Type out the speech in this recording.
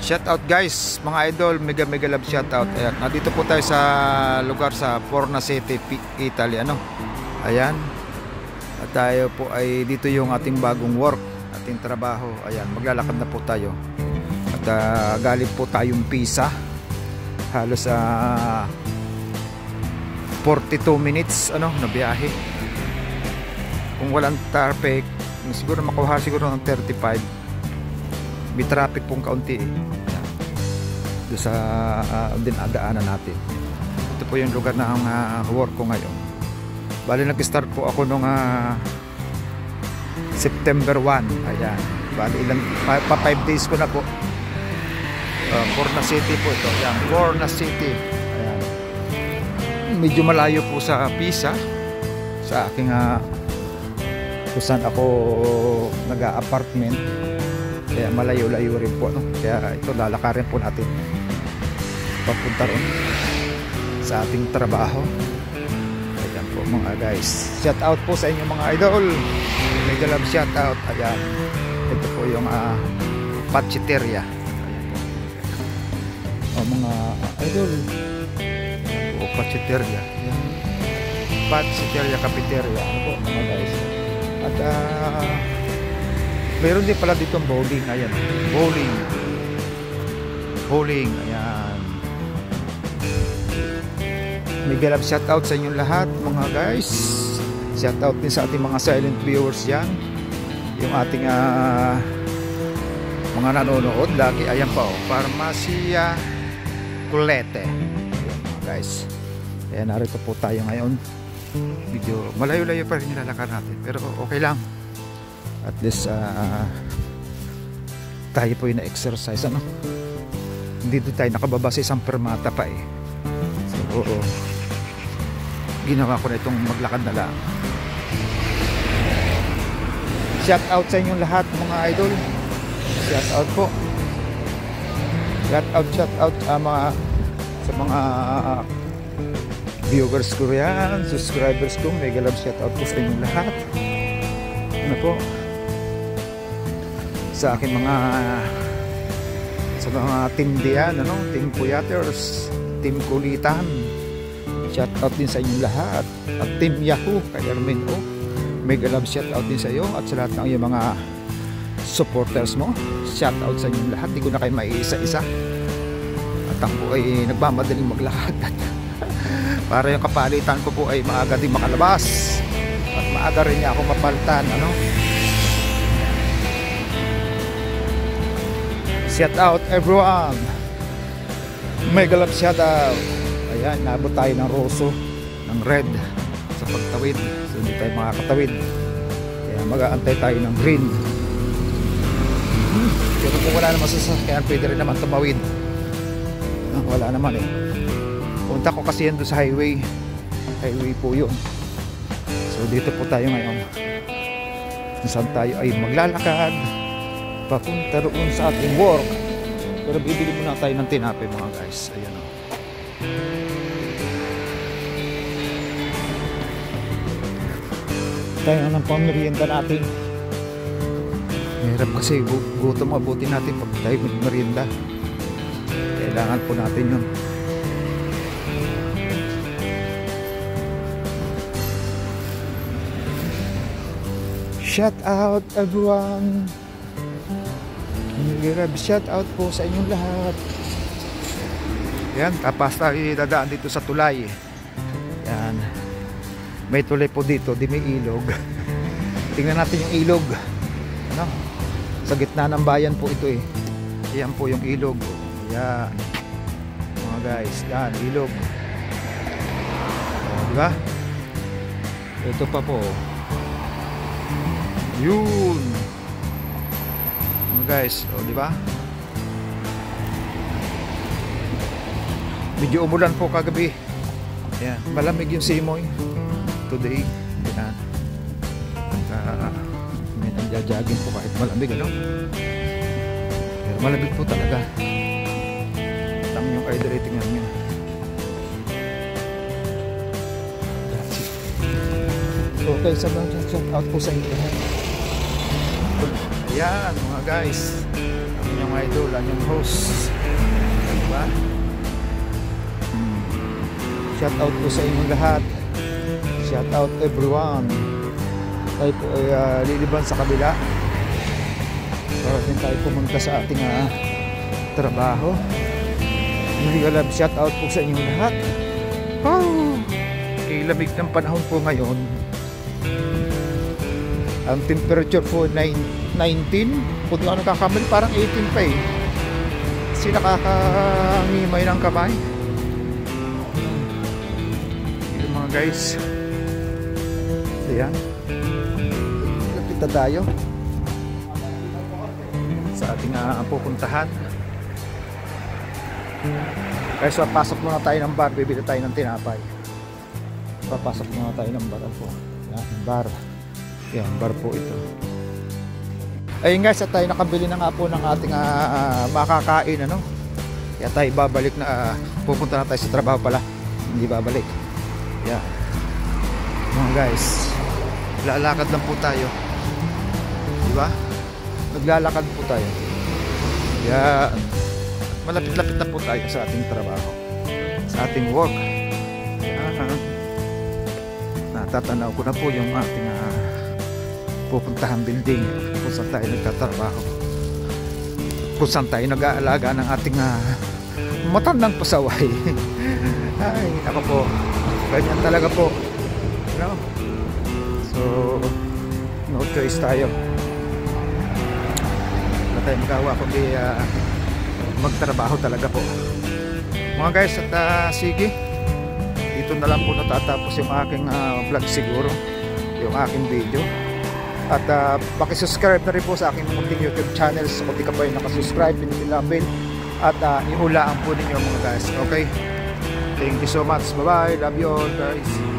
Shout out guys, mga idol, mega love shout out. Ayan, nandito po tayo sa lugar sa Fornacitti, Italy, ano. Ayan. At tayo po ay dito yung ating bagong work, ating trabaho. Ayan, maglalakad na po tayo. At galing po tayong Pisa. Halos 42 minutes ano na biyahe. Kung walang traffic, siguro makuha siguro ng 35. May traffic pong kaunti doon sa dinadaanan natin. Ito po yung lugar ng work ko ngayon. Bali nag-start po ako nung September 1. Ayan. Bali ilang pa 5 days ko na po. Fornacitti po ito. Ayan, Fornacitti. Ayan. Medyo malayo po sa Pisa, sa aking kung saan ako nag-apartment. Kaya malayo-layo rin po, no? Kaya ito lalakarin po natin papunta rin sa ating trabaho. Ayan po mga guys, shout out po sa inyo mga idol, mega love shout out. Ayan, ito po yung Panciteria. Ayan po mga idol, ayan po Panciteria. Ayan, Panciteria Cafeteria. Ano po mga guys. At meron din pala dito bowling. Ayan, bowling, ayan. Mega love shout out sa inyong lahat mga guys. Shout out din sa ating mga silent viewers yan, yung ating mga nanonood lagi. Ayan pa Farmacia Colette. Ayan mga guys. Ayan, narito po tayo ngayon. Medyo malayo-layo pa rin nilalakar natin, pero okay lang. At least tayo po yung na-exercise, ano? Hindi tayo nakababa sa isang permata pa eh. So ginawa ko na itong maglakad na lang. Shout out sa inyong lahat mga idol. Shout out po. Shout out sa mga viewers ko yan, subscribers ko. Mega love shout out po sa inyong lahat. Ano po, sa akin sa mga team diyan, ano, team Puyaters, team Kulitan, shout out din sa inyong lahat. At team Yahoo kay Ermin, mega love shout out din sa iyo at sa lahat ng iyong mga supporters mo. Shout out sa inyong lahat, di ko na kayo maiisa-isa. At ako ay nagmamadaling maglakad para yung kapalitan ko po ay maaga din makalabas at maaga rin niya ako mapalitan, ano. Shout out everyone, mega love shout out. Ayan, naabot tayo ng roso, ng red sa pagtawid, so hindi tayo makakatawid, kaya mag-aantay tayo ng green. Pero kung wala naman sasakyan, pwede rin naman tumawid. Wala naman eh. Punta ko kasi yan doon sa highway po yun. So dito po tayo ngayon, saan tayo ay maglalakad papunta roon sa ating work. Pero bibili muna tayo ng tinapay mga guys. Ayan o. Tayo ng pamerienda natin. Mahirap kasi gutom, mabuti natin pag tayo magmerienda. Kailangan po natin yun. Shout out everyone. Shout out po sa inyong lahat. Yan, tapos tayo dadaan dito sa tulay. Yan. May tulay po dito, di may ilog. Tingnan natin yung ilog. Ano? Sa gitna ng bayan po ito eh. Yan po yung ilog. Yan. Mga guys, yan, ilog. O, diba? Ito pa po. Yun mga guys, di ba? Medyo umulan po kagabi. Ayan, malamig yung simoy today. Ayan. May nangyayagin po kahit malamig, ano? Pero malamig po talaga. Tama yung idol, tingnan nyo. Okay, shout out po sa inyo. Ayan mga guys, yung idol, ang yung host, diba? Shout out po sa inyong lahat, shout out everyone. Tayo po ay liliban sa kabila para din tayo pumunta sa ating trabaho. Love shout out po sa inyong lahat. Lamig ng panahon po ngayon. Ang temperature po 19, kung di ako nakakamali parang 18 pa eh. Kasi nakakangimay ng kamay. Yung mga guys, ayan, lapit na tayo sa ating pupuntahan. Kaya so pasok muna tayo ng bar, bibili tayo ng tinapay. Papasok muna tayo ng bar po. Yan, bar. Yan, bar po ito. Ayun guys, at tayo nakabili na nga po ng ating makakain, ano. Kaya tayo babalik na, pupunta na tayo sa trabaho pala. Hindi babalik. Yan. Mga guys, lalakad lang po tayo. Diba? Naglalakad po tayo. Yan. Malapit-lapit na po tayo sa ating trabaho, sa ating work. Natatanaw ko na po yung ating pupuntahan building kung saan tayo nagtatrabaho, kung saan tayo nag-aalaga ng ating matandang pasaway. Ay, ako po, ganyan talaga po, you know? So no choice tayo, wala tayong magawa kundi magtrabaho talaga po, mga guys. At sige, dito na lang po natatapos yung aking vlog siguro, yung aking video. At pakisubscribe na rin po sa aking munting YouTube channels kung di ka pa yung nakasubscribe, pinutin lang bell at ihulaan po ninyo mga guys. Okay, thank you so much, bye bye, love you all guys.